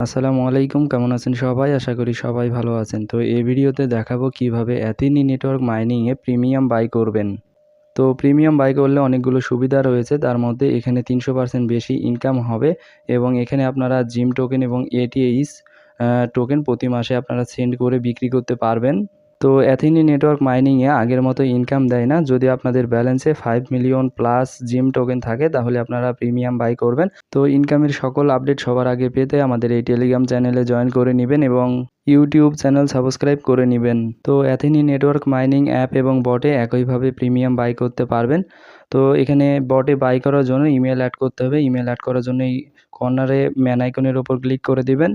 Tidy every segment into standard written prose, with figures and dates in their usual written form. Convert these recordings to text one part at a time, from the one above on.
আসসালামু আলাইকুম, কেমন আছেন সবাই? আশা করি সবাই ভালো আছেন। তো এই ভিডিওতে দেখাবো কিভাবে অ্যাথিনি নেটওয়ার্ক মাইনিংয়ে প্রিমিয়াম বাই করবেন। তো প্রিমিয়াম বাই করলে অনেকগুলো সুবিধা রয়েছে, তার মধ্যে এখানে 300% বেশি ইনকাম হবে এবং এখানে আপনারা জিম টোকেন এবং এটিএইচ টোকেন প্রতি মাসে আপনারা সেন্ড করে বিক্রি করতে পারবেন। তো অ্যাথিনি নেটওয়ার্ক মাইনিংয়ে আগের মতো ইনকাম দেয় না। যদি আপনাদের ব্যালেন্সে 5 মিলিয়ন প্লাস জিম টোকেন থাকে তাহলে আপনারা প্রিমিয়াম বাই করবেন। তো ইনকামের সকল আপডেট সবার আগে পেতে আমাদের এই টেলিগ্রাম চ্যানেলে জয়েন করে নেবেন এবং ইউটিউব চ্যানেল সাবস্ক্রাইব করে নেবেন। তো অ্যাথিনি নেটওয়ার্ক মাইনিং অ্যাপ এবং বটে একইভাবে প্রিমিয়াম বাই করতে পারবেন। তো এখানে বটে বাই করার জন্য ইমেল অ্যাড করতে হবে। ইমেল অ্যাড করার জন্য এই কর্নারে ম্যান আইকনের উপর ক্লিক করে দিবেন।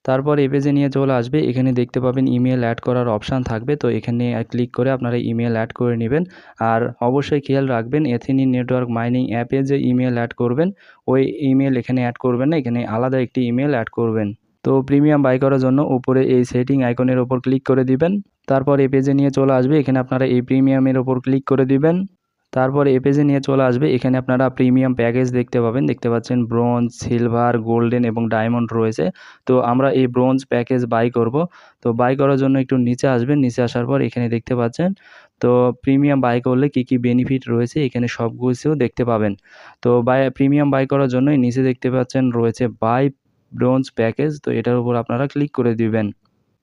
তারপর এই পেজে নিয়ে চলে আসবে। এখানে দেখতে পাবেন ইমেল অ্যাড করার অপশান থাকবে। তো এখানে ক্লিক করে আপনারা ইমেল অ্যাড করে নেবেন। আর অবশ্যই খেয়াল রাখবেন অ্যাথিনি নেটওয়ার্ক মাইনিং অ্যাপে যে ইমেল অ্যাড করবেন ওই ইমেল এখানে অ্যাড করবেন না, এখানে আলাদা একটি ইমেল অ্যাড করবেন। তো প্রিমিয়াম বাই করার জন্য উপরে এই সেটিং আইকনের ওপর ক্লিক করে দিবেন। তারপর এই পেজে নিয়ে চলে আসবে। এখানে আপনারা এই প্রিমিয়ামের ওপর ক্লিক করে দিবেন। তারপর এই পেজে নিয়ে চলে আসবে। এখানে আপনারা প্রিমিয়াম প্যাকেজ দেখতে পাবেন। দেখতে পাচ্ছেন ব্রোঞ্জ, সিলভার, গোল্ডেন এবং ডায়মন্ড রয়েছে। তো আমরা এই ব্রোঞ্জ প্যাকেজ বাই করব। তো বাই করার জন্য একটু নিচে আসবেন। নিচে আসার পর এখানে দেখতে পাচ্ছেন তো প্রিমিয়াম বাই করলে কী কী বেনিফিট রয়েছে এখানে সবকিছু দেখতে পাবেন। তো প্রিমিয়াম বাই করার জন্য নিচে দেখতে পাচ্ছেন রয়েছে বাই ব্রোঞ্জ প্যাকেজ। তো এটার উপর আপনারা ক্লিক করে দিবেন।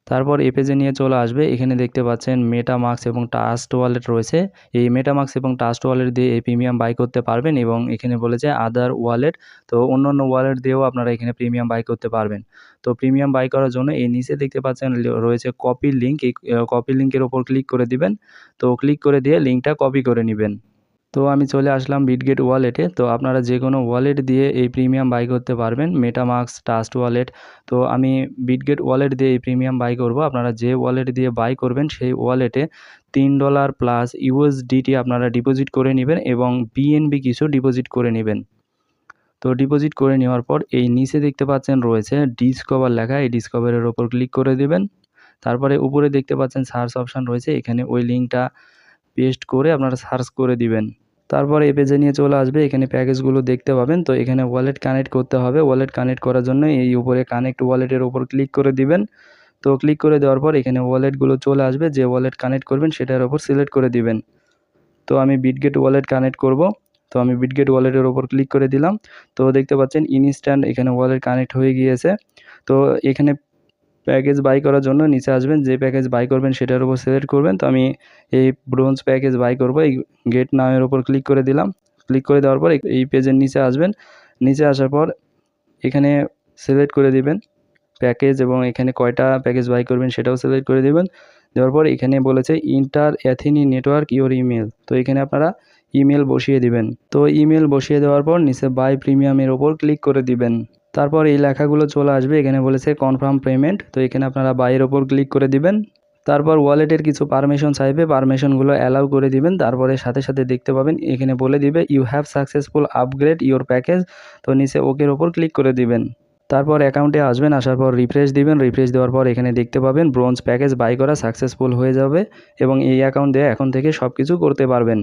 তারপর এই পেজে নিয়ে চলে আসবে। এখানে দেখতে পাচ্ছেন মেটামাস্ক এবং ট্রাস্ট ওয়ালেট রয়েছে। এই মেটামাস্ক এবং ট্রাস্ট ওয়ালেট দিয়ে এই প্রিমিয়াম বাই করতে পারবেন এবং এখানে বলেছে আদার ওয়ালেট। তো অন্যান্য ওয়ালেট দিয়েও আপনারা এখানে প্রিমিয়াম বাই করতে পারবেন। তো প্রিমিয়াম বাই করার জন্য এই নিচে দেখতে পাচ্ছেন রয়েছে কপি লিঙ্ক। এই কপি লিঙ্কের ওপর ক্লিক করে দিবেন। তো ক্লিক করে দিয়ে লিঙ্কটা কপি করে নেবেন। তো আমি চলে আসলাম বিটগেট ওয়ালেটে। তো আপনারা যে কোনো ওয়ালেট দিয়ে এই প্রিমিয়াম বাই করতে পারবেন। MetaMask, trust wallet. তো আমি বিটগেট ওয়ালেট দিয়ে এই প্রিমিয়াম বাই করব। আপনারা যে ওয়ালেট দিয়ে বাই করবেন সেই ওয়ালেটে $3 প্লাস ইউএসডিটি আপনারা ডিপোজিট করে নেবেন এবং বিএনবি কিছু ডিপোজিট করে নেবেন। তো ডিপোজিট করে নেওয়ার পর এই নিচে দেখতে পাচ্ছেন রয়েছে ডিসকভার লেখা। এই ডিসকভারের ওপর ক্লিক করে দেবেন। তারপরে উপরে দেখতে পাচ্ছেন সার্চ অপশান রয়েছে। এখানে ওই লিঙ্কটা পেস্ট করে আপনারা সার্চ করে দিবেন। তারপরে এই পেজে নিয়ে চলে আসবে। এখানে প্যাকেজগুলো দেখতে পাবেন। তো এখানে ওয়ালেট কানেক্ট করতে হবে। ওয়ালেট কানেক্ট করার জন্য এই উপরে কানেক্ট ওয়ালেটের উপর ক্লিক করে দিবেন। তো ক্লিক করে দেওয়ার পর এখানে ওয়ালেটগুলো চলে আসবে। যে ওয়ালেট কানেক্ট করবেন সেটার উপর সিলেক্ট করে দিবেন। তো আমি বিটগেট ওয়ালেট কানেক্ট করব। তো আমি বিটগেট ওয়ালেটের উপর ক্লিক করে দিলাম। তো দেখতে পাচ্ছেন ইনস্ট্যান্ট এখানে ওয়ালেট কানেক্ট হয়ে গিয়েছে। তো এখানে প্যাকেজ বাই করার জন্য নিচে আসবেন। যে প্যাকেজ বাই করবেন সেটার উপর সিলেক্ট করবেন। তো আমি এই ব্রোঞ্জ প্যাকেজ বাই করব। এই গেট নাও এর উপর ক্লিক করে দিলাম। ক্লিক করে দেওয়ার পর এই পেজের নিচে আসবেন। নিচে আসার পর এখানে সিলেক্ট করে দিবেন প্যাকেজ এবং এখানে কয়টা প্যাকেজ বাই করবেন সেটাও সিলেক্ট করে দিবেন। দেওয়ার পর এখানে বলেছে ইন্টার অ্যাথিনি নেটওয়ার্ক ইওর ইমেল। তো এখানে আপনারা ইমেল বসিয়ে দিবেন। তো ইমেল বসিয়ে দেওয়ার পর নিচে বাই প্রিমিয়ামের ওপর ক্লিক করে দিবেন। তারপর এই লেখাগুলো চলে আসবে। এখানে বলেছে কনফার্ম পেমেন্ট। তো এখানে আপনারা বাইয়ের ওপর ক্লিক করে দিবেন। তারপর ওয়ালেটের কিছু পারমিশন চাইবে, পারমিশনগুলো অ্যালাউ করে দিবেন। তারপরে সাথে সাথে দেখতে পাবেন এখানে বলে দিবে you have successful upgrade your package. তো নিচে ওকের ওপর ক্লিক করে দিবেন। তারপর অ্যাকাউন্টে আসবেন। আসার পর রিফ্রেশ দিবেন। রিফ্রেশ দেওয়ার পর এখানে দেখতে পাবেন ব্রোঞ্জ প্যাকেজ বাই করা সাকসেসফুল হয়ে যাবে এবং এই অ্যাকাউন্ট দিয়ে এখন থেকে সব কিছু করতে পারবেন।